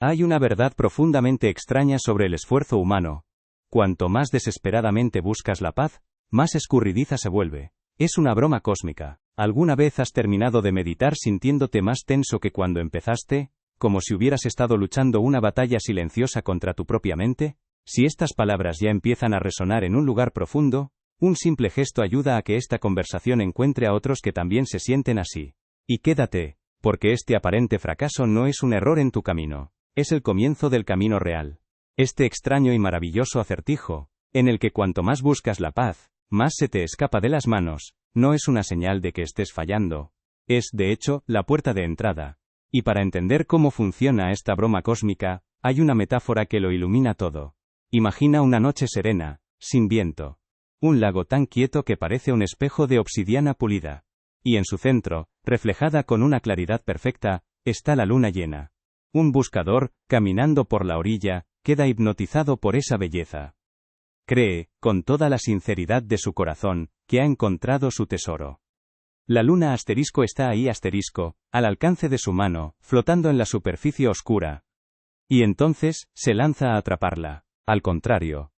Hay una verdad profundamente extraña sobre el esfuerzo humano. Cuanto más desesperadamente buscas la paz, más escurridiza se vuelve. Es una broma cósmica. ¿Alguna vez has terminado de meditar sintiéndote más tenso que cuando empezaste? ¿Como si hubieras estado luchando una batalla silenciosa contra tu propia mente? Si estas palabras ya empiezan a resonar en un lugar profundo, un simple gesto ayuda a que esta conversación encuentre a otros que también se sienten así. Y quédate, porque este aparente fracaso no es un error en tu camino. Es el comienzo del camino real. Este extraño y maravilloso acertijo, en el que cuanto más buscas la paz, más se te escapa de las manos, no es una señal de que estés fallando. Es, de hecho, la puerta de entrada. Y para entender cómo funciona esta broma cósmica, hay una metáfora que lo ilumina todo. Imagina una noche serena, sin viento. Un lago tan quieto que parece un espejo de obsidiana pulida. Y en su centro, reflejada con una claridad perfecta, está la luna llena. Un buscador, caminando por la orilla, queda hipnotizado por esa belleza. Cree, con toda la sinceridad de su corazón, que ha encontrado su tesoro. La luna asterisco está ahí asterisco, al alcance de su mano, flotando en la superficie oscura. Y entonces, se lanza a atraparla. Al contrario.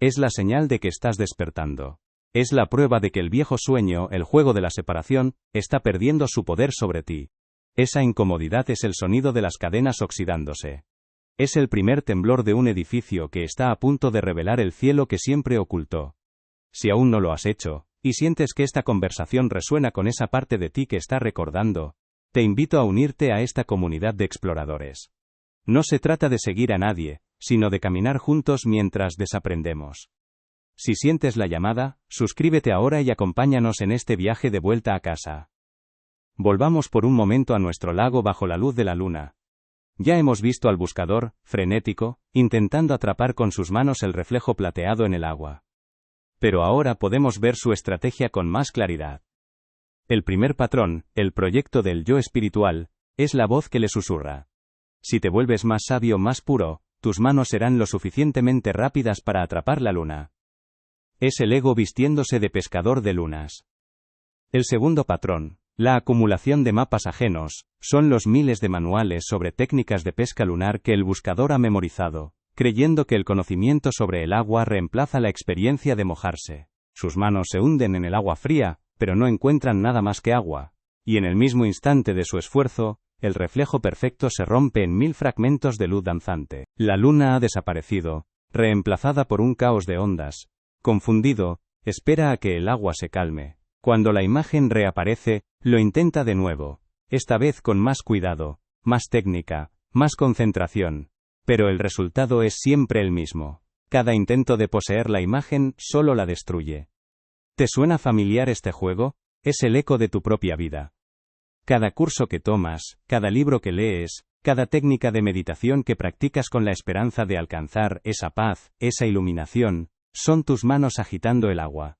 Es la señal de que estás despertando. Es la prueba de que el viejo sueño, el juego de la separación, está perdiendo su poder sobre ti. Esa incomodidad es el sonido de las cadenas oxidándose. Es el primer temblor de un edificio que está a punto de revelar el cielo que siempre ocultó. Si aún no lo has hecho, y sientes que esta conversación resuena con esa parte de ti que está recordando, te invito a unirte a esta comunidad de exploradores. No se trata de seguir a nadie, sino de caminar juntos mientras desaprendemos. Si sientes la llamada, suscríbete ahora y acompáñanos en este viaje de vuelta a casa. Volvamos por un momento a nuestro lago bajo la luz de la luna. Ya hemos visto al buscador, frenético, intentando atrapar con sus manos el reflejo plateado en el agua. Pero ahora podemos ver su estrategia con más claridad. El primer patrón, el proyecto del yo espiritual, es la voz que le susurra. Si te vuelves más sabio, más puro, tus manos serán lo suficientemente rápidas para atrapar la luna. Es el ego vistiéndose de pescador de lunas. El segundo patrón, la acumulación de mapas ajenos, son los miles de manuales sobre técnicas de pesca lunar que el buscador ha memorizado, creyendo que el conocimiento sobre el agua reemplaza la experiencia de mojarse. Sus manos se hunden en el agua fría, pero no encuentran nada más que agua. Y en el mismo instante de su esfuerzo, el reflejo perfecto se rompe en 1000 fragmentos de luz danzante. La luna ha desaparecido, reemplazada por un caos de ondas. Confundido, espera a que el agua se calme. Cuando la imagen reaparece, lo intenta de nuevo, esta vez con más cuidado, más técnica, más concentración. Pero el resultado es siempre el mismo. Cada intento de poseer la imagen solo la destruye. ¿Te suena familiar este juego? Es el eco de tu propia vida. Cada curso que tomas, cada libro que lees, cada técnica de meditación que practicas con la esperanza de alcanzar esa paz, esa iluminación, son tus manos agitando el agua.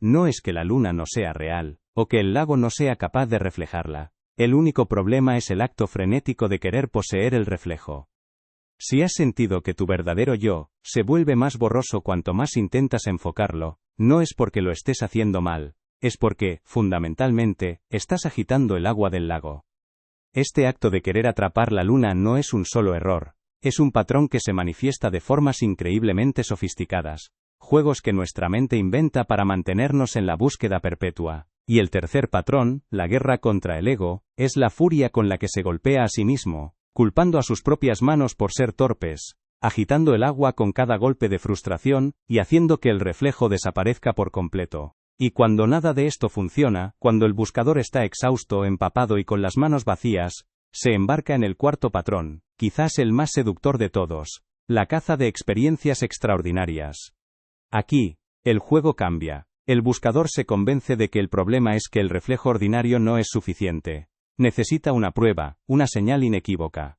No es que la luna no sea real, o que el lago no sea capaz de reflejarla. El único problema es el acto frenético de querer poseer el reflejo. Si has sentido que tu verdadero yo se vuelve más borroso cuanto más intentas enfocarlo, no es porque lo estés haciendo mal, es porque, fundamentalmente, estás agitando el agua del lago. Este acto de querer atrapar la luna no es un solo error, es un patrón que se manifiesta de formas increíblemente sofisticadas, juegos que nuestra mente inventa para mantenernos en la búsqueda perpetua. Y el tercer patrón, la guerra contra el ego, es la furia con la que se golpea a sí mismo, culpando a sus propias manos por ser torpes, agitando el agua con cada golpe de frustración, y haciendo que el reflejo desaparezca por completo. Y cuando nada de esto funciona, cuando el buscador está exhausto, empapado y con las manos vacías, se embarca en el cuarto patrón, quizás el más seductor de todos, la caza de experiencias extraordinarias. Aquí, el juego cambia. El buscador se convence de que el problema es que el reflejo ordinario no es suficiente. Necesita una prueba, una señal inequívoca.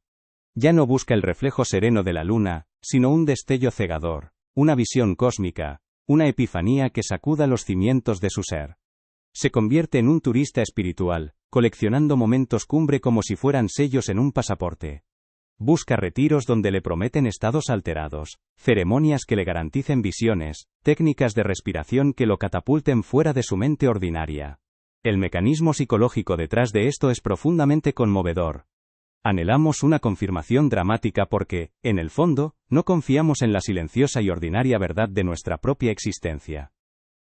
Ya no busca el reflejo sereno de la luna, sino un destello cegador, una visión cósmica, una epifanía que sacuda los cimientos de su ser. Se convierte en un turista espiritual, coleccionando momentos cumbre como si fueran sellos en un pasaporte. Busca retiros donde le prometen estados alterados, ceremonias que le garanticen visiones, técnicas de respiración que lo catapulten fuera de su mente ordinaria. El mecanismo psicológico detrás de esto es profundamente conmovedor. Anhelamos una confirmación dramática porque, en el fondo, no confiamos en la silenciosa y ordinaria verdad de nuestra propia existencia.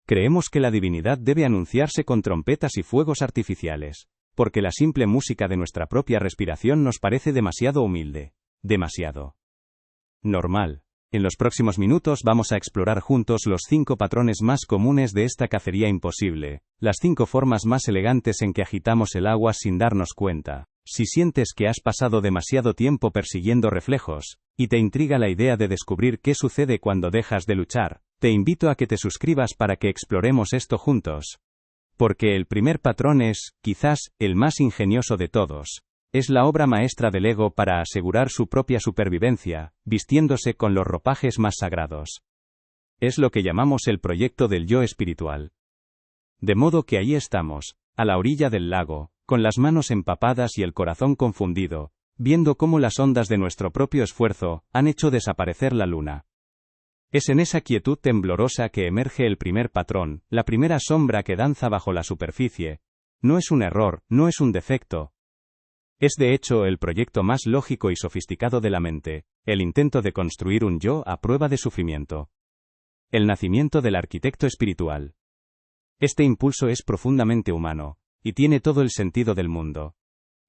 Creemos que la divinidad debe anunciarse con trompetas y fuegos artificiales, porque la simple música de nuestra propia respiración nos parece demasiado humilde, demasiado normal. En los próximos minutos vamos a explorar juntos los 5 patrones más comunes de esta cacería imposible, las 5 formas más elegantes en que agitamos el agua sin darnos cuenta. Si sientes que has pasado demasiado tiempo persiguiendo reflejos, y te intriga la idea de descubrir qué sucede cuando dejas de luchar, te invito a que te suscribas para que exploremos esto juntos. Porque el primer patrón es, quizás, el más ingenioso de todos. Es la obra maestra del ego para asegurar su propia supervivencia, vistiéndose con los ropajes más sagrados. Es lo que llamamos el proyecto del yo espiritual. De modo que ahí estamos, a la orilla del lago, con las manos empapadas y el corazón confundido, viendo cómo las ondas de nuestro propio esfuerzo han hecho desaparecer la luna. Es en esa quietud temblorosa que emerge el primer patrón, la primera sombra que danza bajo la superficie. No es un error, no es un defecto. Es de hecho el proyecto más lógico y sofisticado de la mente, el intento de construir un yo a prueba de sufrimiento. El nacimiento del arquitecto espiritual. Este impulso es profundamente humano, y tiene todo el sentido del mundo.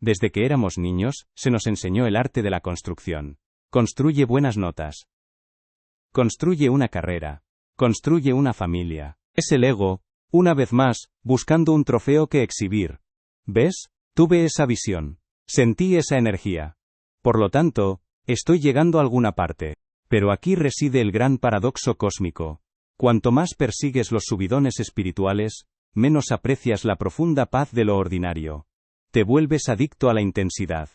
Desde que éramos niños, se nos enseñó el arte de la construcción. Construye buenas notas. Construye una carrera. Construye una familia. Es el ego, una vez más, buscando un trofeo que exhibir. ¿Ves? Tuve esa visión. Sentí esa energía. Por lo tanto, estoy llegando a alguna parte. Pero aquí reside el gran paradoxo cósmico. Cuanto más persigues los subidones espirituales, menos aprecias la profunda paz de lo ordinario. Te vuelves adicto a la intensidad.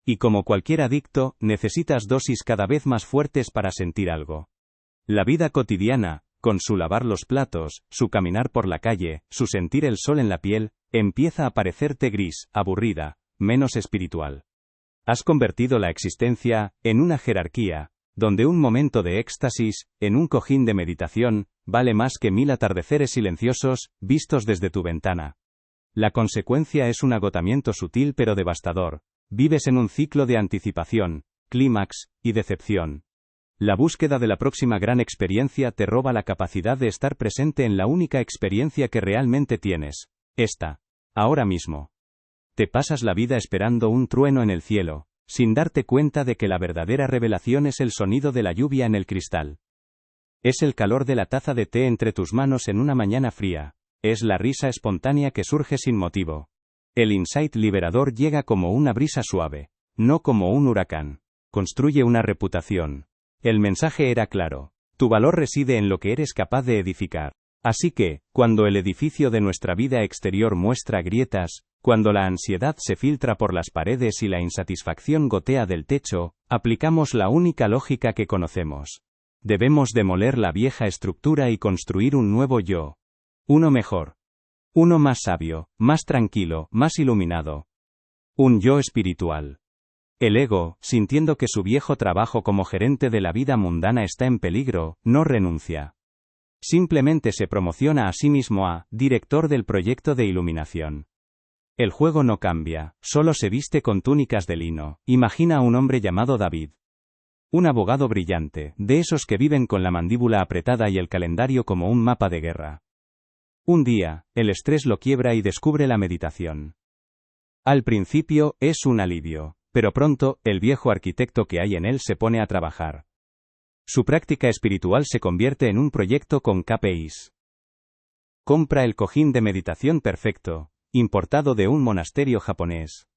Y como cualquier adicto, necesitas dosis cada vez más fuertes para sentir algo. La vida cotidiana, con su lavar los platos, su caminar por la calle, su sentir el sol en la piel, empieza a parecerte gris, aburrida, menos espiritual. Has convertido la existencia en una jerarquía, donde un momento de éxtasis, en un cojín de meditación, vale más que 1000 atardeceres silenciosos, vistos desde tu ventana. La consecuencia es un agotamiento sutil pero devastador. Vives en un ciclo de anticipación, clímax y decepción. La búsqueda de la próxima gran experiencia te roba la capacidad de estar presente en la única experiencia que realmente tienes. Esta. Ahora mismo. Te pasas la vida esperando un trueno en el cielo, sin darte cuenta de que la verdadera revelación es el sonido de la lluvia en el cristal. Es el calor de la taza de té entre tus manos en una mañana fría. Es la risa espontánea que surge sin motivo. El insight liberador llega como una brisa suave, no como un huracán. Construye una reputación. El mensaje era claro. Tu valor reside en lo que eres capaz de edificar. Así que, cuando el edificio de nuestra vida exterior muestra grietas, cuando la ansiedad se filtra por las paredes y la insatisfacción gotea del techo, aplicamos la única lógica que conocemos. Debemos demoler la vieja estructura y construir un nuevo yo. Uno mejor. Uno más sabio, más tranquilo, más iluminado. Un yo espiritual. El ego, sintiendo que su viejo trabajo como gerente de la vida mundana está en peligro, no renuncia. Simplemente se promociona a sí mismo a director del proyecto de iluminación. El juego no cambia, solo se viste con túnicas de lino. Imagina a un hombre llamado David. Un abogado brillante, de esos que viven con la mandíbula apretada y el calendario como un mapa de guerra. Un día, el estrés lo quiebra y descubre la meditación. Al principio, es un alivio, pero pronto, el viejo arquitecto que hay en él se pone a trabajar. Su práctica espiritual se convierte en un proyecto con KPIs. Compra el cojín de meditación perfecto, importado de un monasterio japonés.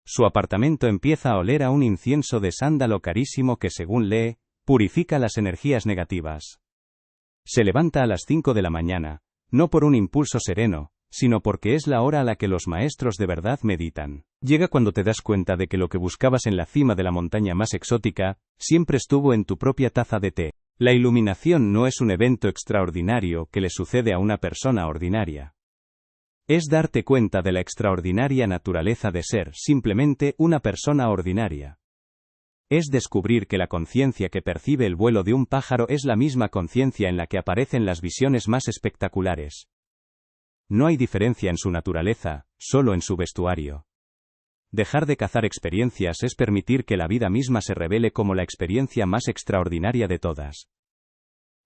Su apartamento empieza a oler a un incienso de sándalo carísimo que, según lee, purifica las energías negativas. Se levanta a las 5 de la mañana, no por un impulso sereno, sino porque es la hora a la que los maestros de verdad meditan. Llega cuando te das cuenta de que lo que buscabas en la cima de la montaña más exótica, siempre estuvo en tu propia taza de té. La iluminación no es un evento extraordinario que le sucede a una persona ordinaria. Es darte cuenta de la extraordinaria naturaleza de ser simplemente una persona ordinaria. Es descubrir que la conciencia que percibe el vuelo de un pájaro es la misma conciencia en la que aparecen las visiones más espectaculares. No hay diferencia en su naturaleza, solo en su vestuario. dejar de cazar experiencias es permitir que la vida misma se revele como la experiencia más extraordinaria de todas.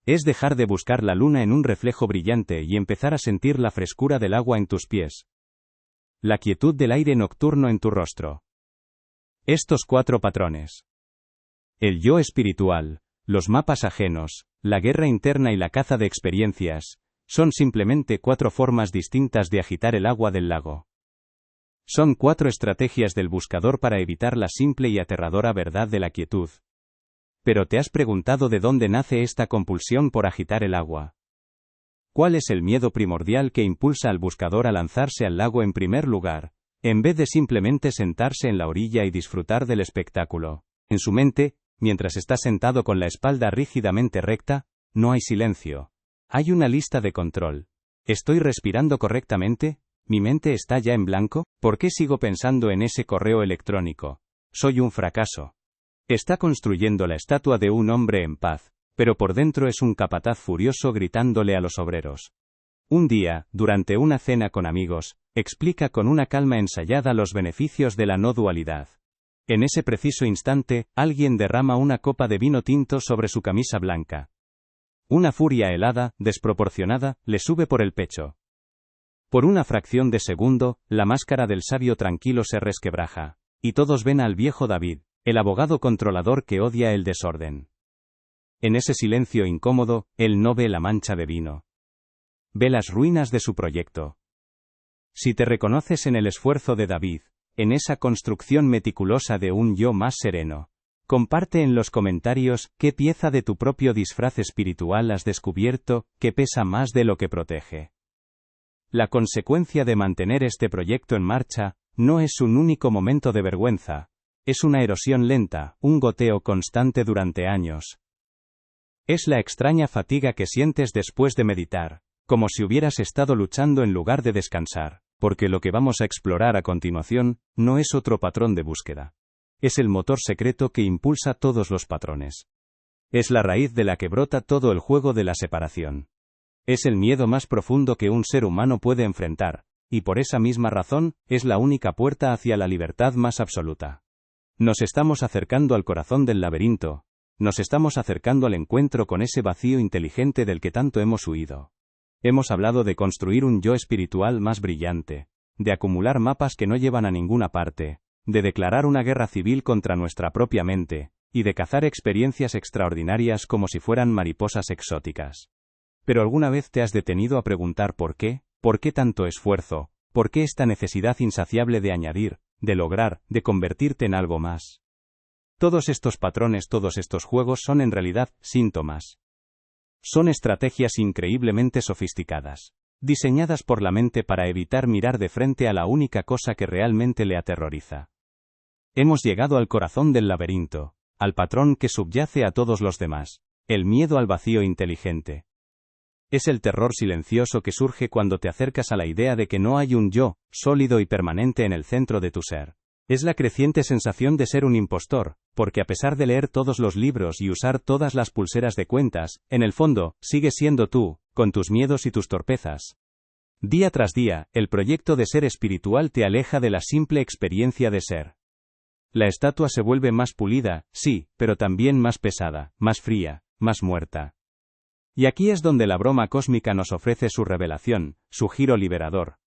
Es dejar de buscar la luna en un reflejo brillante y empezar a sentir la frescura del agua en tus pies. La quietud del aire nocturno en tu rostro. Estos 4 patrones. El yo espiritual, los mapas ajenos, la guerra interna y la caza de experiencias, son simplemente 4 formas distintas de agitar el agua del lago. Son 4 estrategias del buscador para evitar la simple y aterradora verdad de la quietud. Pero ¿te has preguntado de dónde nace esta compulsión por agitar el agua? ¿Cuál es el miedo primordial que impulsa al buscador a lanzarse al lago en primer lugar, en vez de simplemente sentarse en la orilla y disfrutar del espectáculo? En su mente, mientras está sentado con la espalda rígidamente recta, no hay silencio. Hay una lista de control. ¿Estoy respirando correctamente? ¿Mi mente está ya en blanco? ¿Por qué sigo pensando en ese correo electrónico? Soy un fracaso. Está construyendo la estatua de un hombre en paz, pero por dentro es un capataz furioso gritándole a los obreros. Un día, durante una cena con amigos, explica con una calma ensayada los beneficios de la no dualidad. En ese preciso instante, alguien derrama una copa de vino tinto sobre su camisa blanca. Una furia helada, desproporcionada, le sube por el pecho. Por una fracción de segundo, la máscara del sabio tranquilo se resquebraja, y todos ven al viejo David, el abogado controlador que odia el desorden. En ese silencio incómodo, él no ve la mancha de vino. Ve las ruinas de su proyecto. Si te reconoces en el esfuerzo de David, en esa construcción meticulosa de un yo más sereno, comparte en los comentarios qué pieza de tu propio disfraz espiritual has descubierto que pesa más de lo que protege. La consecuencia de mantener este proyecto en marcha no es un único momento de vergüenza. Es una erosión lenta, un goteo constante durante años. Es la extraña fatiga que sientes después de meditar, como si hubieras estado luchando en lugar de descansar, porque lo que vamos a explorar a continuación no es otro patrón de búsqueda. Es el motor secreto que impulsa todos los patrones. Es la raíz de la que brota todo el juego de la separación. Es el miedo más profundo que un ser humano puede enfrentar, y por esa misma razón, es la única puerta hacia la libertad más absoluta. Nos estamos acercando al corazón del laberinto, nos estamos acercando al encuentro con ese vacío inteligente del que tanto hemos huido. Hemos hablado de construir un yo espiritual más brillante, de acumular mapas que no llevan a ninguna parte, de declarar una guerra civil contra nuestra propia mente, y de cazar experiencias extraordinarias como si fueran mariposas exóticas. ¿Pero alguna vez te has detenido a preguntar por qué? ¿Por qué tanto esfuerzo? ¿Por qué esta necesidad insaciable de añadir, de lograr, de convertirte en algo más? Todos estos patrones, todos estos juegos son en realidad síntomas. Son estrategias increíblemente sofisticadas, diseñadas por la mente para evitar mirar de frente a la única cosa que realmente le aterroriza. Hemos llegado al corazón del laberinto, al patrón que subyace a todos los demás, el miedo al vacío inteligente. Es el terror silencioso que surge cuando te acercas a la idea de que no hay un yo, sólido y permanente en el centro de tu ser. Es la creciente sensación de ser un impostor, porque a pesar de leer todos los libros y usar todas las pulseras de cuentas, en el fondo, sigues siendo tú, con tus miedos y tus torpezas. Día tras día, el proyecto de ser espiritual te aleja de la simple experiencia de ser. La estatua se vuelve más pulida, sí, pero también más pesada, más fría, más muerta. Y aquí es donde la broma cósmica nos ofrece su revelación, su giro liberador.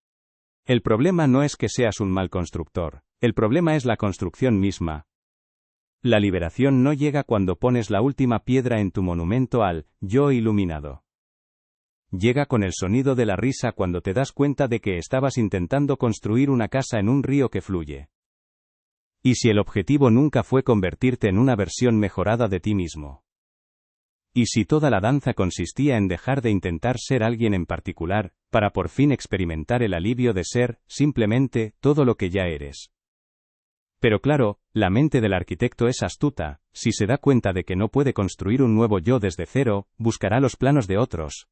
El problema no es que seas un mal constructor, el problema es la construcción misma. La liberación no llega cuando pones la última piedra en tu monumento al yo iluminado. Llega con el sonido de la risa cuando te das cuenta de que estabas intentando construir una casa en un río que fluye. ¿Y si el objetivo nunca fue convertirte en una versión mejorada de ti mismo? ¿Y si toda la danza consistía en dejar de intentar ser alguien en particular, para por fin experimentar el alivio de ser, simplemente, todo lo que ya eres? Pero claro, la mente del arquitecto es astuta, si se da cuenta de que no puede construir un nuevo yo desde cero, buscará los planos de otros.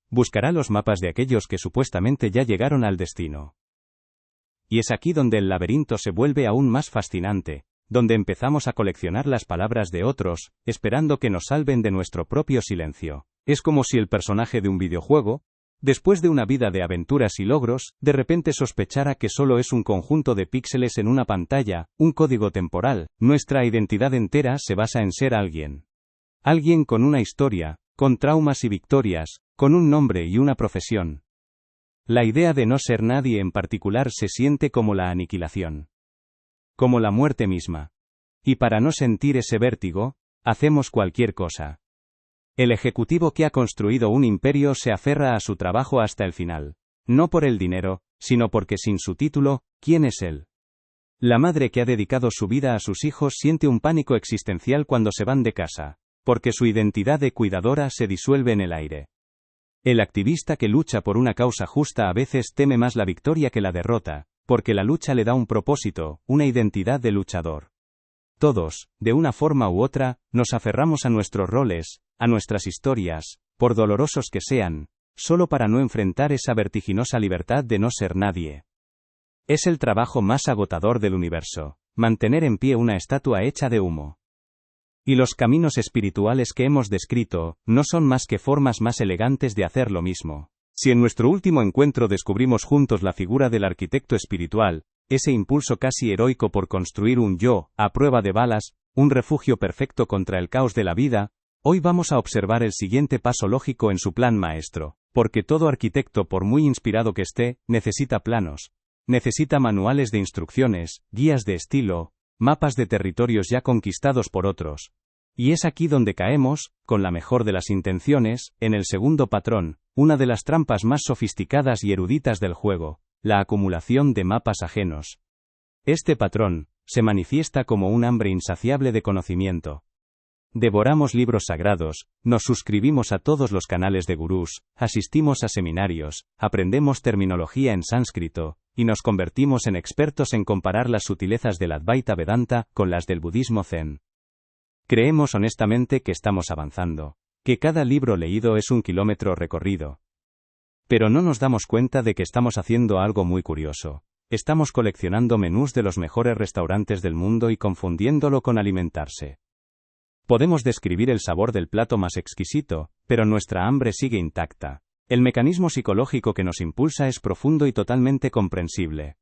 Buscará los mapas de aquellos que supuestamente ya llegaron al destino. Y es aquí donde el laberinto se vuelve aún más fascinante, donde empezamos a coleccionar las palabras de otros, esperando que nos salven de nuestro propio silencio. Es como si el personaje de un videojuego, Después de una vida de aventuras y logros, de repente sospechara que solo es un conjunto de píxeles en una pantalla, un código temporal. Nuestra identidad entera se basa en ser alguien. Alguien con una historia, con traumas y victorias, con un nombre y una profesión. La idea de no ser nadie en particular se siente como la aniquilación. Como la muerte misma. Y para no sentir ese vértigo, hacemos cualquier cosa. El ejecutivo que ha construido un imperio se aferra a su trabajo hasta el final. No por el dinero, sino porque sin su título, ¿quién es él? La madre que ha dedicado su vida a sus hijos siente un pánico existencial cuando se van de casa, porque su identidad de cuidadora se disuelve en el aire. El activista que lucha por una causa justa a veces teme más la victoria que la derrota, porque la lucha le da un propósito, una identidad de luchador. Todos, de una forma u otra, nos aferramos a nuestros roles, a nuestras historias, por dolorosos que sean, solo para no enfrentar esa vertiginosa libertad de no ser nadie. Es el trabajo más agotador del universo, mantener en pie una estatua hecha de humo. Y los caminos espirituales que hemos descrito, no son más que formas más elegantes de hacer lo mismo. Si en nuestro último encuentro descubrimos juntos la figura del arquitecto espiritual, ese impulso casi heroico por construir un yo, a prueba de balas, un refugio perfecto contra el caos de la vida, hoy vamos a observar el siguiente paso lógico en su plan maestro, porque todo arquitecto, por muy inspirado que esté, necesita planos, necesita manuales de instrucciones, guías de estilo, mapas de territorios ya conquistados por otros. Y es aquí donde caemos, con la mejor de las intenciones, en el segundo patrón, una de las trampas más sofisticadas y eruditas del juego, la acumulación de mapas ajenos. Este patrón se manifiesta como un hambre insaciable de conocimiento. Devoramos libros sagrados, nos suscribimos a todos los canales de gurús, asistimos a seminarios, aprendemos terminología en sánscrito, y nos convertimos en expertos en comparar las sutilezas del Advaita Vedanta con las del budismo Zen. Creemos honestamente que estamos avanzando, que cada libro leído es un kilómetro recorrido. Pero no nos damos cuenta de que estamos haciendo algo muy curioso. Estamos coleccionando menús de los mejores restaurantes del mundo y confundiéndolo con alimentarse. Podemos describir el sabor del plato más exquisito, pero nuestra hambre sigue intacta. El mecanismo psicológico que nos impulsa es profundo y totalmente comprensible.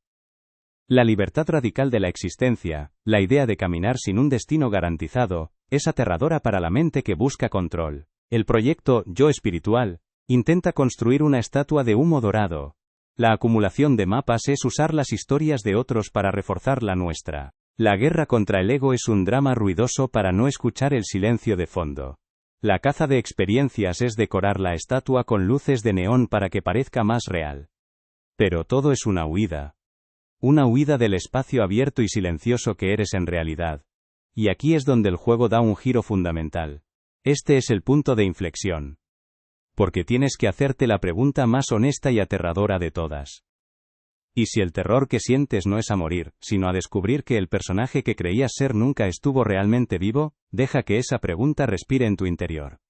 La libertad radical de la existencia, la idea de caminar sin un destino garantizado, es aterradora para la mente que busca control. El proyecto yo espiritual intenta construir una estatua de humo dorado. La acumulación de mapas es usar las historias de otros para reforzar la nuestra. La guerra contra el ego es un drama ruidoso para no escuchar el silencio de fondo. La caza de experiencias es decorar la estatua con luces de neón para que parezca más real. Pero todo es una huida. Una huida del espacio abierto y silencioso que eres en realidad. Y aquí es donde el juego da un giro fundamental. Este es el punto de inflexión. Porque tienes que hacerte la pregunta más honesta y aterradora de todas. ¿Y si el terror que sientes no es a morir, sino a descubrir que el personaje que creías ser nunca estuvo realmente vivo? Deja que esa pregunta respire en tu interior.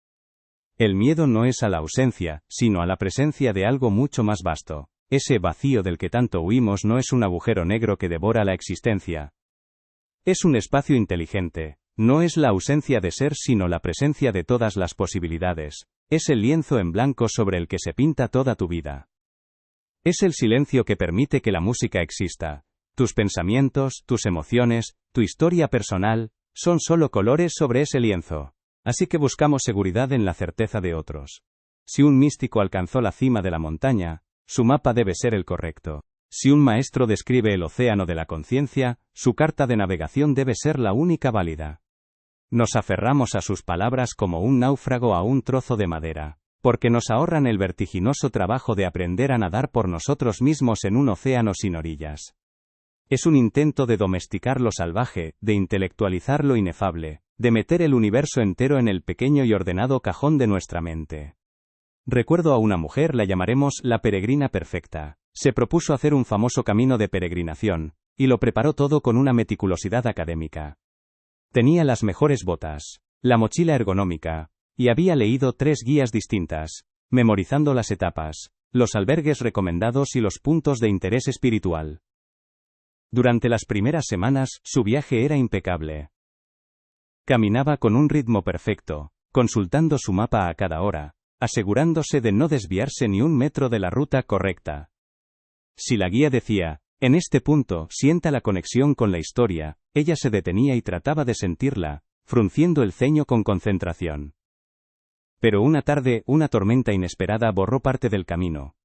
El miedo no es a la ausencia, sino a la presencia de algo mucho más vasto. Ese vacío del que tanto huimos no es un agujero negro que devora la existencia. Es un espacio inteligente. No es la ausencia de ser sino la presencia de todas las posibilidades. Es el lienzo en blanco sobre el que se pinta toda tu vida. Es el silencio que permite que la música exista. Tus pensamientos, tus emociones, tu historia personal, son solo colores sobre ese lienzo. Así que buscamos seguridad en la certeza de otros. Si un místico alcanzó la cima de la montaña, su mapa debe ser el correcto. Si un maestro describe el océano de la conciencia, su carta de navegación debe ser la única válida. Nos aferramos a sus palabras como un náufrago a un trozo de madera, porque nos ahorran el vertiginoso trabajo de aprender a nadar por nosotros mismos en un océano sin orillas. Es un intento de domesticar lo salvaje, de intelectualizar lo inefable, de meter el universo entero en el pequeño y ordenado cajón de nuestra mente. Recuerdo a una mujer, la llamaremos la peregrina perfecta. Se propuso hacer un famoso camino de peregrinación, y lo preparó todo con una meticulosidad académica. Tenía las mejores botas, la mochila ergonómica, y había leído 3 guías distintas, memorizando las etapas, los albergues recomendados y los puntos de interés espiritual. Durante las primeras semanas, su viaje era impecable. Caminaba con un ritmo perfecto, consultando su mapa a cada hora, asegurándose de no desviarse ni un metro de la ruta correcta. Si la guía decía, en este punto, sienta la conexión con la historia, ella se detenía y trataba de sentirla, frunciendo el ceño con concentración. Pero una tarde, una tormenta inesperada borró parte del camino.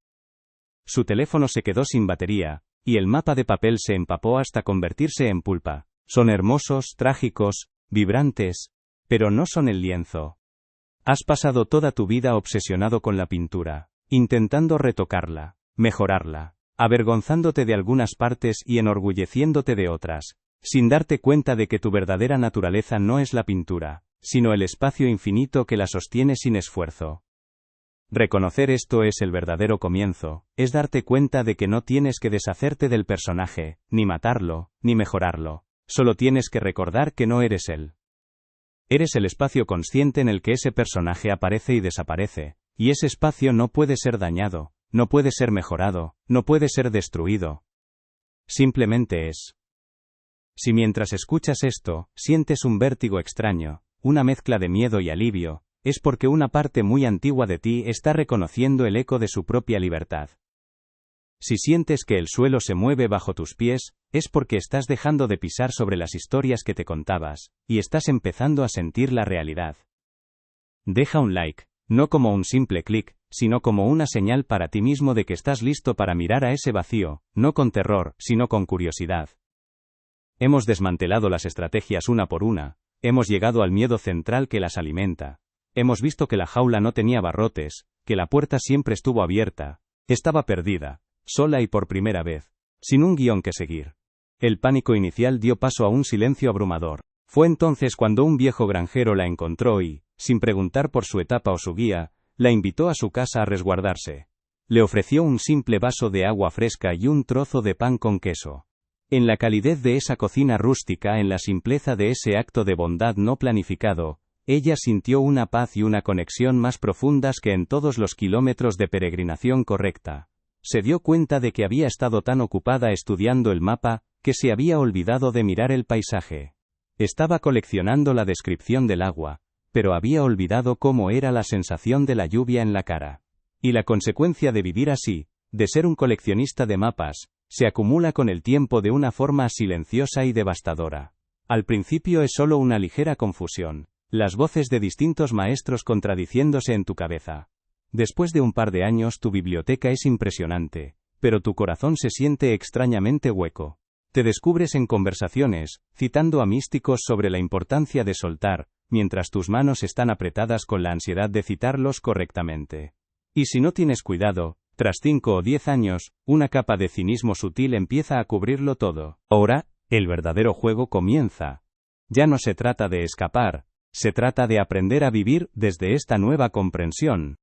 Su teléfono se quedó sin batería, y el mapa de papel se empapó hasta convertirse en pulpa. Son hermosos, trágicos, vibrantes, pero no son el lienzo. Has pasado toda tu vida obsesionado con la pintura, intentando retocarla, mejorarla, avergonzándote de algunas partes y enorgulleciéndote de otras, sin darte cuenta de que tu verdadera naturaleza no es la pintura, sino el espacio infinito que la sostiene sin esfuerzo. Reconocer esto es el verdadero comienzo, es darte cuenta de que no tienes que deshacerte del personaje, ni matarlo, ni mejorarlo, solo tienes que recordar que no eres él. Eres el espacio consciente en el que ese personaje aparece y desaparece, y ese espacio no puede ser dañado, no puede ser mejorado, no puede ser destruido. Simplemente es. Si mientras escuchas esto, sientes un vértigo extraño, una mezcla de miedo y alivio, es porque una parte muy antigua de ti está reconociendo el eco de su propia libertad. Si sientes que el suelo se mueve bajo tus pies, es porque estás dejando de pisar sobre las historias que te contabas, y estás empezando a sentir la realidad. Deja un like, no como un simple clic, sino como una señal para ti mismo de que estás listo para mirar a ese vacío, no con terror, sino con curiosidad. Hemos desmantelado las estrategias una por una, hemos llegado al miedo central que las alimenta. Hemos visto que la jaula no tenía barrotes, que la puerta siempre estuvo abierta, estaba perdida, sola y por primera vez, sin un guión que seguir. El pánico inicial dio paso a un silencio abrumador. Fue entonces cuando un viejo granjero la encontró y, sin preguntar por su etapa o su guía, la invitó a su casa a resguardarse. Le ofreció un simple vaso de agua fresca y un trozo de pan con queso. En la calidez de esa cocina rústica, en la simpleza de ese acto de bondad no planificado, ella sintió una paz y una conexión más profundas que en todos los kilómetros de peregrinación correcta. Se dio cuenta de que había estado tan ocupada estudiando el mapa, que se había olvidado de mirar el paisaje. Estaba coleccionando la descripción del agua, pero había olvidado cómo era la sensación de la lluvia en la cara. Y la consecuencia de vivir así, de ser un coleccionista de mapas, se acumula con el tiempo de una forma silenciosa y devastadora. Al principio es solo una ligera confusión. Las voces de distintos maestros contradiciéndose en tu cabeza. Después de un par de años tu biblioteca es impresionante, pero tu corazón se siente extrañamente hueco. Te descubres en conversaciones, citando a místicos sobre la importancia de soltar, mientras tus manos están apretadas con la ansiedad de citarlos correctamente. Y si no tienes cuidado, tras 5 o 10 años, una capa de cinismo sutil empieza a cubrirlo todo. Ahora, el verdadero juego comienza. Ya no se trata de escapar. Se trata de aprender a vivir desde esta nueva comprensión.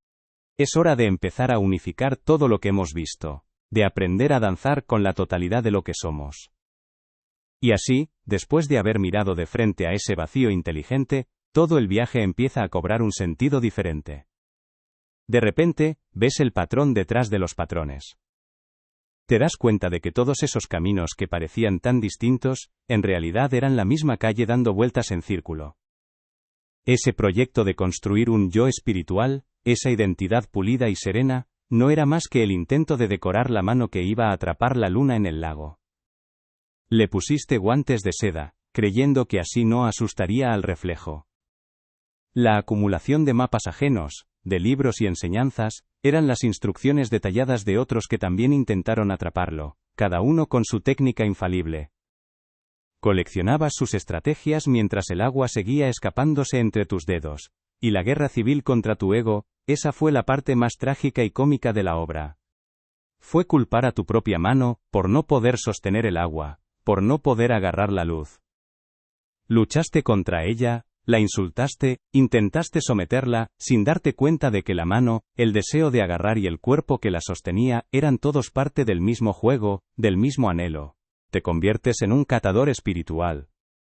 Es hora de empezar a unificar todo lo que hemos visto, de aprender a danzar con la totalidad de lo que somos. Y así, después de haber mirado de frente a ese vacío inteligente, todo el viaje empieza a cobrar un sentido diferente. De repente, ves el patrón detrás de los patrones. Te das cuenta de que todos esos caminos que parecían tan distintos, en realidad eran la misma calle dando vueltas en círculo. Ese proyecto de construir un yo espiritual, esa identidad pulida y serena, no era más que el intento de decorar la mano que iba a atrapar la luna en el lago. Le pusiste guantes de seda, creyendo que así no asustaría al reflejo. La acumulación de mapas ajenos, de libros y enseñanzas, eran las instrucciones detalladas de otros que también intentaron atraparlo, cada uno con su técnica infalible. Coleccionabas sus estrategias mientras el agua seguía escapándose entre tus dedos, y la guerra civil contra tu ego, esa fue la parte más trágica y cómica de la obra. Fue culpar a tu propia mano, por no poder sostener el agua, por no poder agarrar la luz. Luchaste contra ella, la insultaste, intentaste someterla, sin darte cuenta de que la mano, el deseo de agarrar y el cuerpo que la sostenía, eran todos parte del mismo juego, del mismo anhelo. Te conviertes en un catador espiritual.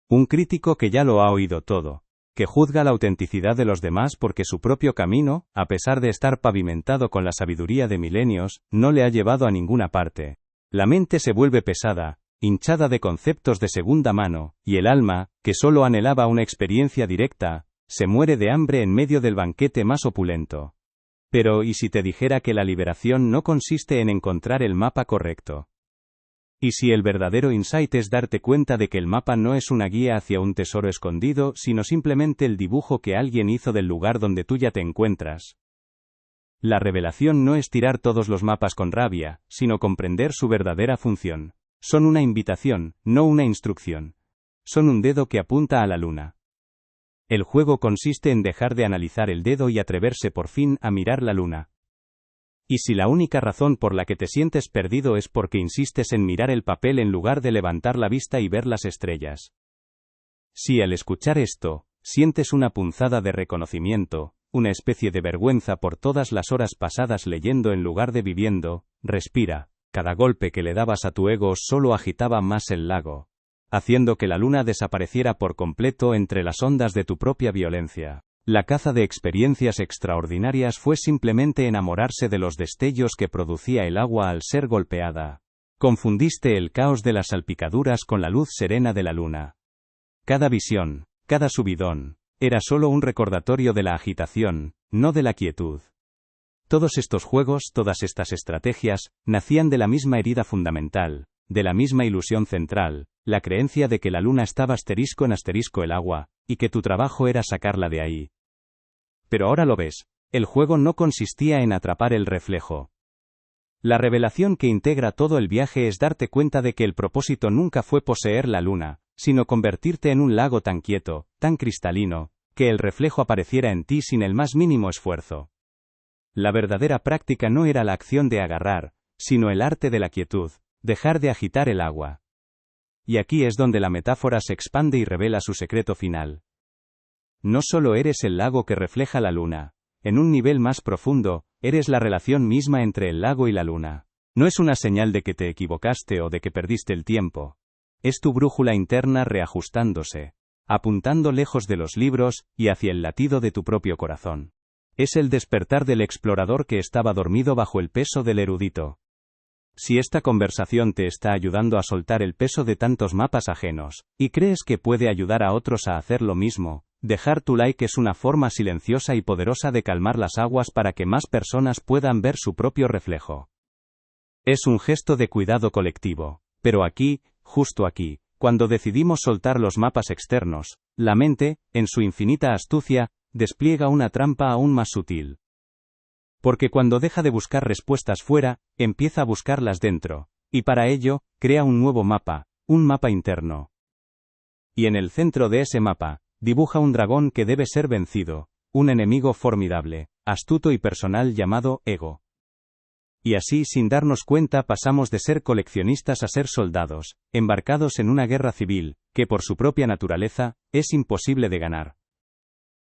Un crítico que ya lo ha oído todo, que juzga la autenticidad de los demás porque su propio camino, a pesar de estar pavimentado con la sabiduría de milenios, no le ha llevado a ninguna parte. La mente se vuelve pesada, hinchada de conceptos de segunda mano, y el alma, que solo anhelaba una experiencia directa, se muere de hambre en medio del banquete más opulento. Pero ¿y si te dijera que la liberación no consiste en encontrar el mapa correcto? ¿Y si el verdadero insight es darte cuenta de que el mapa no es una guía hacia un tesoro escondido, sino simplemente el dibujo que alguien hizo del lugar donde tú ya te encuentras? La revelación no es tirar todos los mapas con rabia, sino comprender su verdadera función. Son una invitación, no una instrucción. Son un dedo que apunta a la luna. El juego consiste en dejar de analizar el dedo y atreverse por fin a mirar la luna. Y si la única razón por la que te sientes perdido es porque insistes en mirar el papel en lugar de levantar la vista y ver las estrellas. Si al escuchar esto, sientes una punzada de reconocimiento, una especie de vergüenza por todas las horas pasadas leyendo en lugar de viviendo, respira. Cada golpe que le dabas a tu ego solo agitaba más el lago, haciendo que la luna desapareciera por completo entre las ondas de tu propia violencia. La caza de experiencias extraordinarias fue simplemente enamorarse de los destellos que producía el agua al ser golpeada. Confundiste el caos de las salpicaduras con la luz serena de la luna. Cada visión, cada subidón, era solo un recordatorio de la agitación, no de la quietud. Todos estos juegos, todas estas estrategias, nacían de la misma herida fundamental, de la misma ilusión central, la creencia de que la luna estaba asterisco en asterisco el agua, y que tu trabajo era sacarla de ahí. Pero ahora lo ves, el juego no consistía en atrapar el reflejo. La revelación que integra todo el viaje es darte cuenta de que el propósito nunca fue poseer la luna, sino convertirte en un lago tan quieto, tan cristalino, que el reflejo apareciera en ti sin el más mínimo esfuerzo. La verdadera práctica no era la acción de agarrar, sino el arte de la quietud, dejar de agitar el agua. Y aquí es donde la metáfora se expande y revela su secreto final. No solo eres el lago que refleja la luna, en un nivel más profundo, eres la relación misma entre el lago y la luna. No es una señal de que te equivocaste o de que perdiste el tiempo. Es tu brújula interna reajustándose, apuntando lejos de los libros y hacia el latido de tu propio corazón. Es el despertar del explorador que estaba dormido bajo el peso del erudito. Si esta conversación te está ayudando a soltar el peso de tantos mapas ajenos, y crees que puede ayudar a otros a hacer lo mismo, dejar tu like es una forma silenciosa y poderosa de calmar las aguas para que más personas puedan ver su propio reflejo. Es un gesto de cuidado colectivo, pero aquí, justo aquí, cuando decidimos soltar los mapas externos, la mente, en su infinita astucia, despliega una trampa aún más sutil. Porque cuando deja de buscar respuestas fuera, empieza a buscarlas dentro, y para ello, crea un nuevo mapa, un mapa interno. Y en el centro de ese mapa, dibuja un dragón que debe ser vencido, un enemigo formidable, astuto y personal llamado ego. Y así sin darnos cuenta pasamos de ser coleccionistas a ser soldados, embarcados en una guerra civil, que por su propia naturaleza, es imposible de ganar.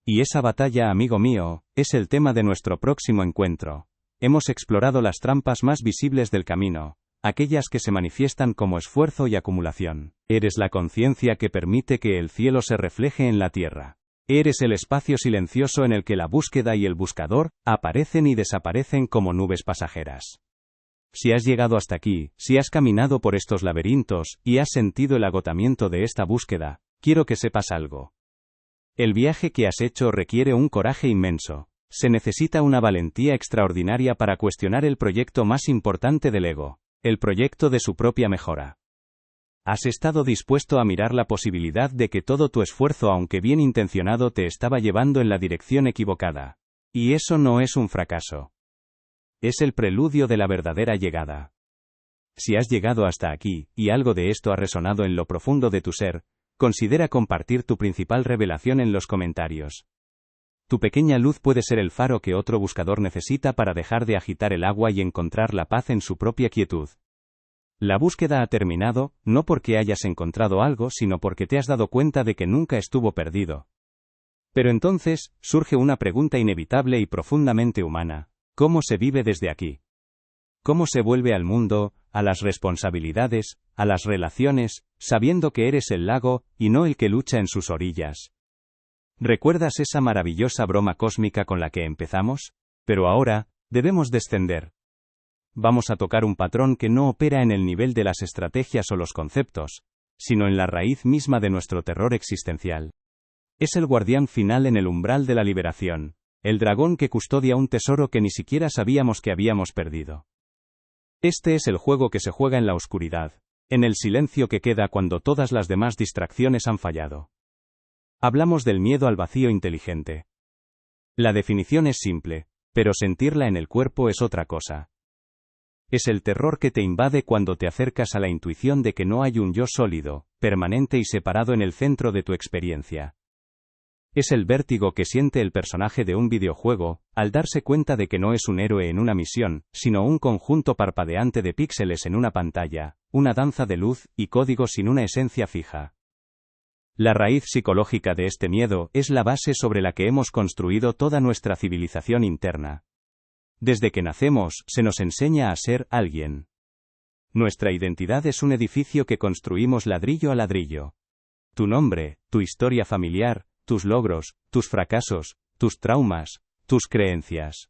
Y esa batalla, amigo mío, es el tema de nuestro próximo encuentro. Hemos explorado las trampas más visibles del camino, aquellas que se manifiestan como esfuerzo y acumulación. Eres la conciencia que permite que el cielo se refleje en la tierra. Eres el espacio silencioso en el que la búsqueda y el buscador aparecen y desaparecen como nubes pasajeras. Si has llegado hasta aquí, si has caminado por estos laberintos y has sentido el agotamiento de esta búsqueda, quiero que sepas algo. El viaje que has hecho requiere un coraje inmenso. Se necesita una valentía extraordinaria para cuestionar el proyecto más importante del ego, el proyecto de su propia mejora. Has estado dispuesto a mirar la posibilidad de que todo tu esfuerzo, aunque bien intencionado, te estaba llevando en la dirección equivocada. Y eso no es un fracaso. Es el preludio de la verdadera llegada. Si has llegado hasta aquí, y algo de esto ha resonado en lo profundo de tu ser, considera compartir tu principal revelación en los comentarios. Tu pequeña luz puede ser el faro que otro buscador necesita para dejar de agitar el agua y encontrar la paz en su propia quietud. La búsqueda ha terminado, no porque hayas encontrado algo, sino porque te has dado cuenta de que nunca estuvo perdido. Pero entonces, surge una pregunta inevitable y profundamente humana. ¿Cómo se vive desde aquí? ¿Cómo se vuelve al mundo, a las responsabilidades, a las relaciones, sabiendo que eres el lago, y no el que lucha en sus orillas? ¿Recuerdas esa maravillosa broma cósmica con la que empezamos? Pero ahora, debemos descender. Vamos a tocar un patrón que no opera en el nivel de las estrategias o los conceptos, sino en la raíz misma de nuestro terror existencial. Es el guardián final en el umbral de la liberación, el dragón que custodia un tesoro que ni siquiera sabíamos que habíamos perdido. Este es el juego que se juega en la oscuridad, en el silencio que queda cuando todas las demás distracciones han fallado. Hablamos del miedo al vacío inteligente. La definición es simple, pero sentirla en el cuerpo es otra cosa. Es el terror que te invade cuando te acercas a la intuición de que no hay un yo sólido, permanente y separado en el centro de tu experiencia. Es el vértigo que siente el personaje de un videojuego, al darse cuenta de que no es un héroe en una misión, sino un conjunto parpadeante de píxeles en una pantalla, una danza de luz y código sin una esencia fija. La raíz psicológica de este miedo es la base sobre la que hemos construido toda nuestra civilización interna. Desde que nacemos, se nos enseña a ser alguien. Nuestra identidad es un edificio que construimos ladrillo a ladrillo. Tu nombre, tu historia familiar, tus logros, tus fracasos, tus traumas, tus creencias.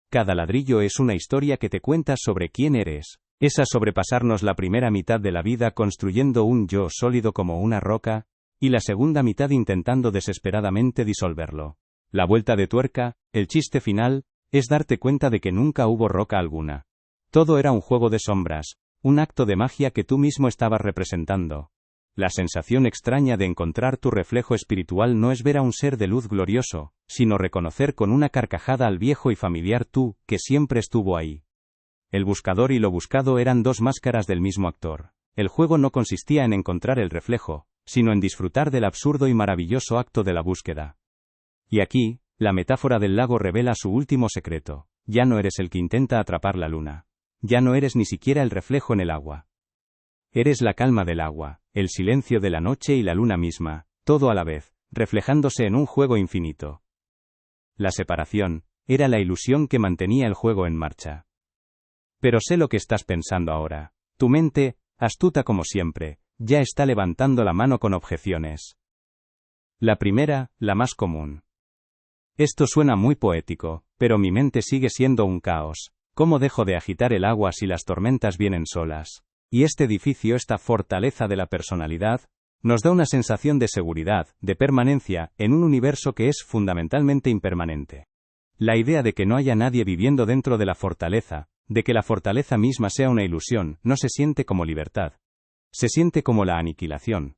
Cada ladrillo es una historia que te cuentas sobre quién eres. Es a sobrepasarnos la primera mitad de la vida construyendo un yo sólido como una roca, y la segunda mitad intentando desesperadamente disolverlo. La vuelta de tuerca, el chiste final, es darte cuenta de que nunca hubo roca alguna. Todo era un juego de sombras, un acto de magia que tú mismo estabas representando. La sensación extraña de encontrar tu reflejo espiritual no es ver a un ser de luz glorioso, sino reconocer con una carcajada al viejo y familiar tú, que siempre estuvo ahí. El buscador y lo buscado eran dos máscaras del mismo actor. El juego no consistía en encontrar el reflejo, sino en disfrutar del absurdo y maravilloso acto de la búsqueda. Y aquí, la metáfora del lago revela su último secreto. Ya no eres el que intenta atrapar la luna. Ya no eres ni siquiera el reflejo en el agua. Eres la calma del agua, el silencio de la noche y la luna misma, todo a la vez, reflejándose en un juego infinito. La separación era la ilusión que mantenía el juego en marcha. Pero sé lo que estás pensando ahora. Tu mente, astuta como siempre, ya está levantando la mano con objeciones. La primera, la más común. Esto suena muy poético, pero mi mente sigue siendo un caos. ¿Cómo dejo de agitar el agua si las tormentas vienen solas? Y este edificio, esta fortaleza de la personalidad, nos da una sensación de seguridad, de permanencia, en un universo que es fundamentalmente impermanente. La idea de que no haya nadie viviendo dentro de la fortaleza, de que la fortaleza misma sea una ilusión, no se siente como libertad. Se siente como la aniquilación.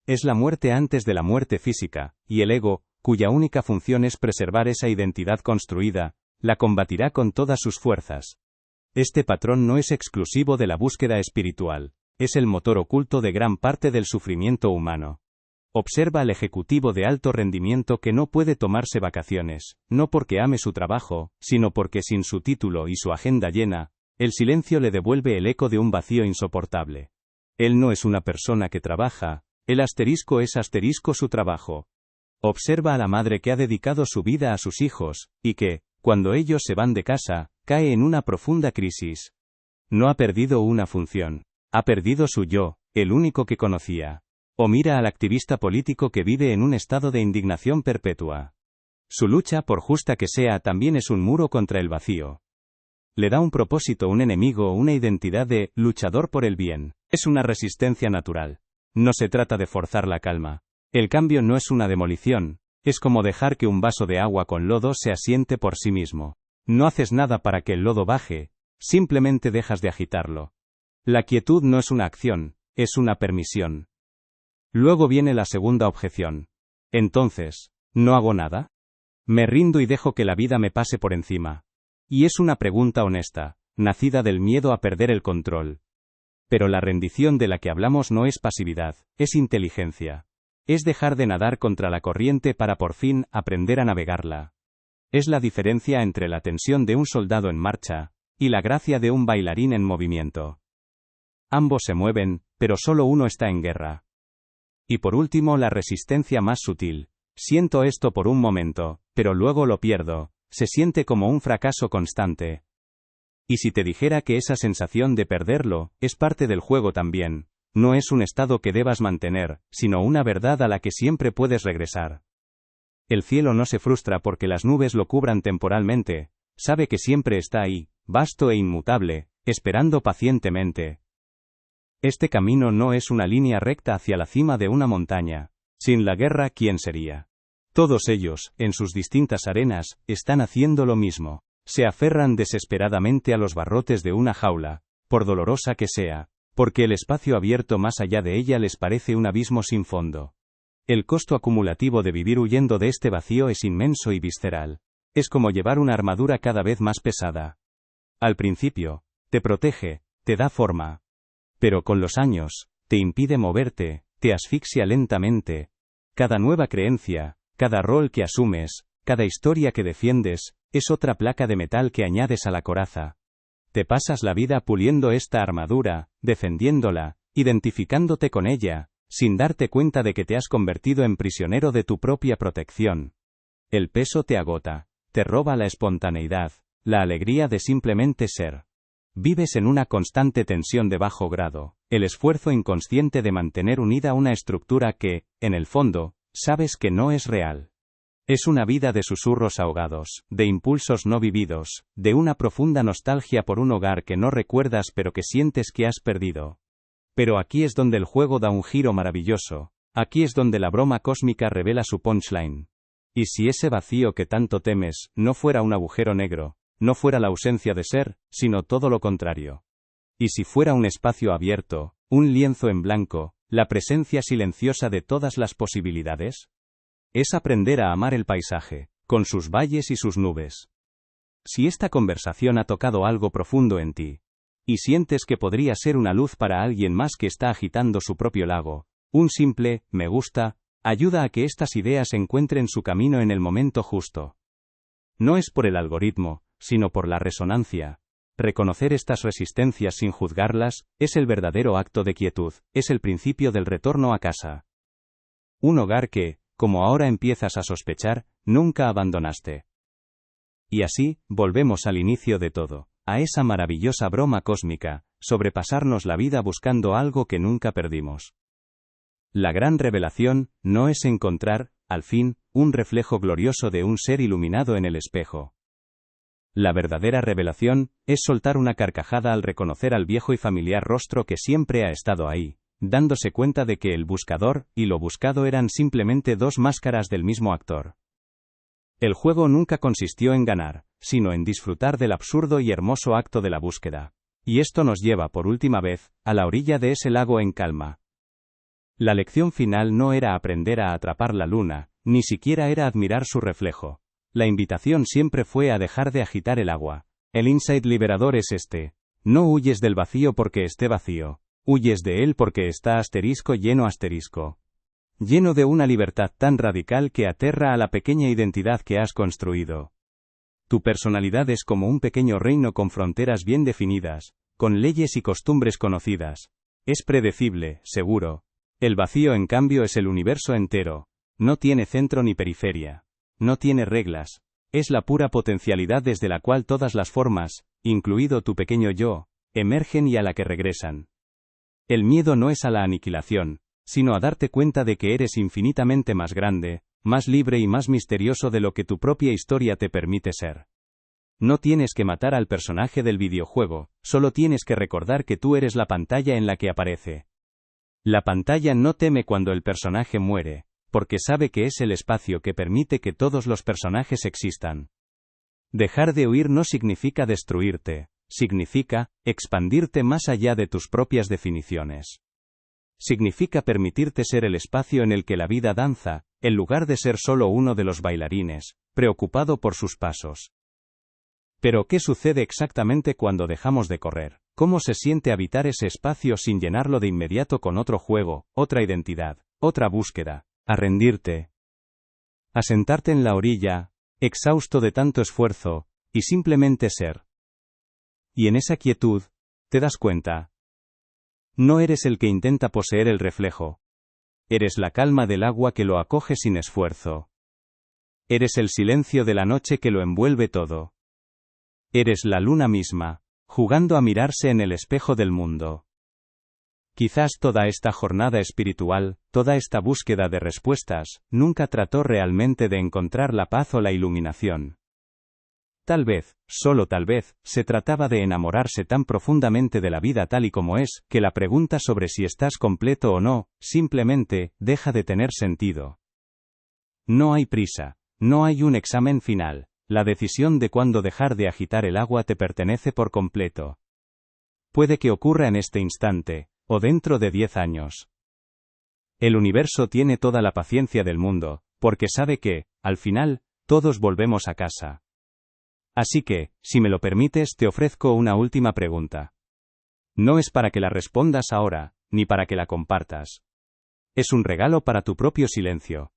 Es la muerte antes de la muerte física, y el ego, cuya única función es preservar esa identidad construida, la combatirá con todas sus fuerzas. Este patrón no es exclusivo de la búsqueda espiritual, es el motor oculto de gran parte del sufrimiento humano. Observa al ejecutivo de alto rendimiento que no puede tomarse vacaciones, no porque ame su trabajo, sino porque sin su título y su agenda llena, el silencio le devuelve el eco de un vacío insoportable. Él no es una persona que trabaja, el asterisco es asterisco su trabajo. Observa a la madre que ha dedicado su vida a sus hijos, y que, cuando ellos se van de casa, cae en una profunda crisis. No ha perdido una función. Ha perdido su yo, el único que conocía. O mira al activista político que vive en un estado de indignación perpetua. Su lucha, por justa que sea, también es un muro contra el vacío. Le da un propósito, un enemigo, una identidad de luchador por el bien. Es una resistencia natural. No se trata de forzar la calma. El cambio no es una demolición. Es como dejar que un vaso de agua con lodo se asiente por sí mismo. No haces nada para que el lodo baje, simplemente dejas de agitarlo. La quietud no es una acción, es una permisión. Luego viene la segunda objeción. Entonces, ¿no hago nada? Me rindo y dejo que la vida me pase por encima. Y es una pregunta honesta, nacida del miedo a perder el control. Pero la rendición de la que hablamos no es pasividad, es inteligencia. Es dejar de nadar contra la corriente para por fin aprender a navegarla. Es la diferencia entre la tensión de un soldado en marcha y la gracia de un bailarín en movimiento. Ambos se mueven, pero solo uno está en guerra. Y por último, la resistencia más sutil. Siento esto por un momento, pero luego lo pierdo. Se siente como un fracaso constante. Y si te dijera que esa sensación de perderlo es parte del juego también, no es un estado que debas mantener, sino una verdad a la que siempre puedes regresar. El cielo no se frustra porque las nubes lo cubran temporalmente, sabe que siempre está ahí, vasto e inmutable, esperando pacientemente. Este camino no es una línea recta hacia la cima de una montaña. Sin la guerra, ¿quién sería? Todos ellos, en sus distintas arenas, están haciendo lo mismo. Se aferran desesperadamente a los barrotes de una jaula, por dolorosa que sea, porque el espacio abierto más allá de ella les parece un abismo sin fondo. El costo acumulativo de vivir huyendo de este vacío es inmenso y visceral. Es como llevar una armadura cada vez más pesada. Al principio, te protege, te da forma. Pero con los años, te impide moverte, te asfixia lentamente. Cada nueva creencia, cada rol que asumes, cada historia que defiendes, es otra placa de metal que añades a la coraza. Te pasas la vida puliendo esta armadura, defendiéndola, identificándote con ella, sin darte cuenta de que te has convertido en prisionero de tu propia protección. El peso te agota, te roba la espontaneidad, la alegría de simplemente ser. Vives en una constante tensión de bajo grado, el esfuerzo inconsciente de mantener unida una estructura que, en el fondo, sabes que no es real. Es una vida de susurros ahogados, de impulsos no vividos, de una profunda nostalgia por un hogar que no recuerdas pero que sientes que has perdido. Pero aquí es donde el juego da un giro maravilloso, aquí es donde la broma cósmica revela su punchline. ¿Y si ese vacío que tanto temes no fuera un agujero negro, no fuera la ausencia de ser, sino todo lo contrario? ¿Y si fuera un espacio abierto, un lienzo en blanco, la presencia silenciosa de todas las posibilidades? Es aprender a amar el paisaje, con sus valles y sus nubes. Si esta conversación ha tocado algo profundo en ti, y sientes que podría ser una luz para alguien más que está agitando su propio lago, un simple «me gusta» ayuda a que estas ideas encuentren su camino en el momento justo. No es por el algoritmo, sino por la resonancia. Reconocer estas resistencias sin juzgarlas, es el verdadero acto de quietud, es el principio del retorno a casa. Un hogar que, como ahora empiezas a sospechar, nunca abandonaste. Y así, volvemos al inicio de todo, a esa maravillosa broma cósmica, sobrepasarnos la vida buscando algo que nunca perdimos. La gran revelación, no es encontrar, al fin, un reflejo glorioso de un ser iluminado en el espejo. La verdadera revelación, es soltar una carcajada al reconocer al viejo y familiar rostro que siempre ha estado ahí, dándose cuenta de que el buscador y lo buscado eran simplemente dos máscaras del mismo actor. El juego nunca consistió en ganar, sino en disfrutar del absurdo y hermoso acto de la búsqueda. Y esto nos lleva por última vez, a la orilla de ese lago en calma. La lección final no era aprender a atrapar la luna, ni siquiera era admirar su reflejo. La invitación siempre fue a dejar de agitar el agua. El insight liberador es este. No huyes del vacío porque esté vacío. Huyes de él porque está lleno lleno de una libertad tan radical que aterra a la pequeña identidad que has construido. Tu personalidad es como un pequeño reino con fronteras bien definidas, con leyes y costumbres conocidas. Es predecible, seguro. El vacío en cambio es el universo entero. No tiene centro ni periferia. No tiene reglas. Es la pura potencialidad desde la cual todas las formas, incluido tu pequeño yo, emergen y a la que regresan. El miedo no es a la aniquilación, sino a darte cuenta de que eres infinitamente más grande, más libre y más misterioso de lo que tu propia historia te permite ser. No tienes que matar al personaje del videojuego, solo tienes que recordar que tú eres la pantalla en la que aparece. La pantalla no teme cuando el personaje muere, porque sabe que es el espacio que permite que todos los personajes existan. Dejar de huir no significa destruirte, significa expandirte más allá de tus propias definiciones. Significa permitirte ser el espacio en el que la vida danza, en lugar de ser solo uno de los bailarines, preocupado por sus pasos. Pero ¿qué sucede exactamente cuando dejamos de correr? ¿Cómo se siente habitar ese espacio sin llenarlo de inmediato con otro juego, otra identidad, otra búsqueda? A rendirte. A sentarte en la orilla, exhausto de tanto esfuerzo, y simplemente ser. Y en esa quietud, te das cuenta. No eres el que intenta poseer el reflejo. Eres la calma del agua que lo acoge sin esfuerzo. Eres el silencio de la noche que lo envuelve todo. Eres la luna misma, jugando a mirarse en el espejo del mundo. Quizás toda esta jornada espiritual, toda esta búsqueda de respuestas, nunca trató realmente de encontrar la paz o la iluminación. Tal vez, solo tal vez, se trataba de enamorarse tan profundamente de la vida tal y como es, que la pregunta sobre si estás completo o no, simplemente, deja de tener sentido. No hay prisa. No hay un examen final. La decisión de cuándo dejar de agitar el agua te pertenece por completo. Puede que ocurra en este instante, o dentro de 10 años. El universo tiene toda la paciencia del mundo, porque sabe que, al final, todos volvemos a casa. Así que, si me lo permites, te ofrezco una última pregunta. No es para que la respondas ahora, ni para que la compartas. Es un regalo para tu propio silencio.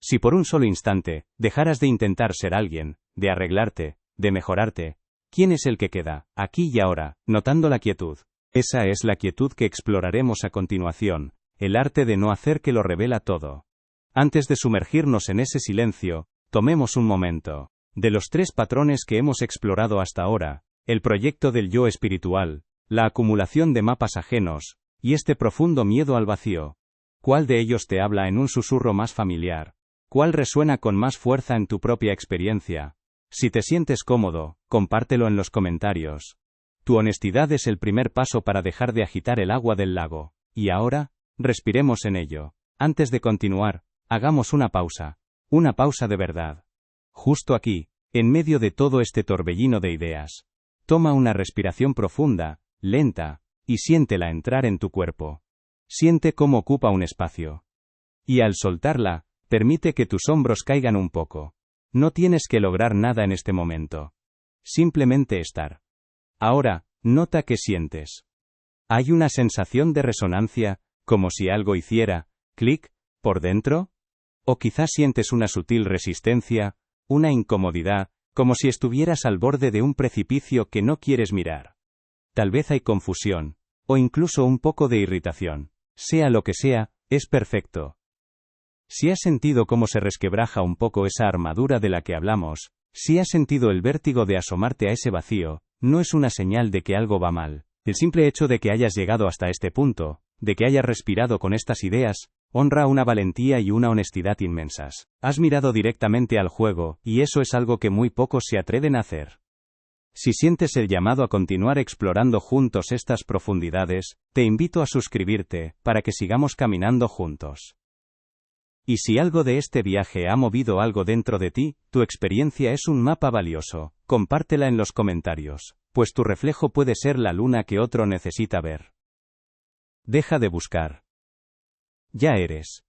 Si por un solo instante, dejaras de intentar ser alguien, de arreglarte, de mejorarte, ¿quién es el que queda, aquí y ahora, notando la quietud? Esa es la quietud que exploraremos a continuación, el arte de no hacer que lo revela todo. Antes de sumergirnos en ese silencio, tomemos un momento. De los 3 patrones que hemos explorado hasta ahora, el proyecto del yo espiritual, la acumulación de mapas ajenos, y este profundo miedo al vacío, ¿cuál de ellos te habla en un susurro más familiar? ¿Cuál resuena con más fuerza en tu propia experiencia? Si te sientes cómodo, compártelo en los comentarios. Tu honestidad es el primer paso para dejar de agitar el agua del lago. Y ahora, respiremos en ello. Antes de continuar, hagamos una pausa. Una pausa de verdad. Justo aquí, en medio de todo este torbellino de ideas. Toma una respiración profunda, lenta, y siéntela entrar en tu cuerpo. Siente cómo ocupa un espacio. Y al soltarla, permite que tus hombros caigan un poco. No tienes que lograr nada en este momento. Simplemente estar. Ahora, nota qué sientes. ¿Hay una sensación de resonancia, como si algo hiciera clic por dentro? ¿O quizás sientes una sutil resistencia, una incomodidad, como si estuvieras al borde de un precipicio que no quieres mirar? Tal vez hay confusión, o incluso un poco de irritación. Sea lo que sea, es perfecto. Si has sentido cómo se resquebraja un poco esa armadura de la que hablamos, si has sentido el vértigo de asomarte a ese vacío, no es una señal de que algo va mal. El simple hecho de que hayas llegado hasta este punto, de que hayas respirado con estas ideas, honra una valentía y una honestidad inmensas. Has mirado directamente al juego, y eso es algo que muy pocos se atreven a hacer. Si sientes el llamado a continuar explorando juntos estas profundidades, te invito a suscribirte, para que sigamos caminando juntos. Y si algo de este viaje ha movido algo dentro de ti, tu experiencia es un mapa valioso, compártela en los comentarios, pues tu reflejo puede ser la luna que otro necesita ver. Deja de buscar. Ya eres.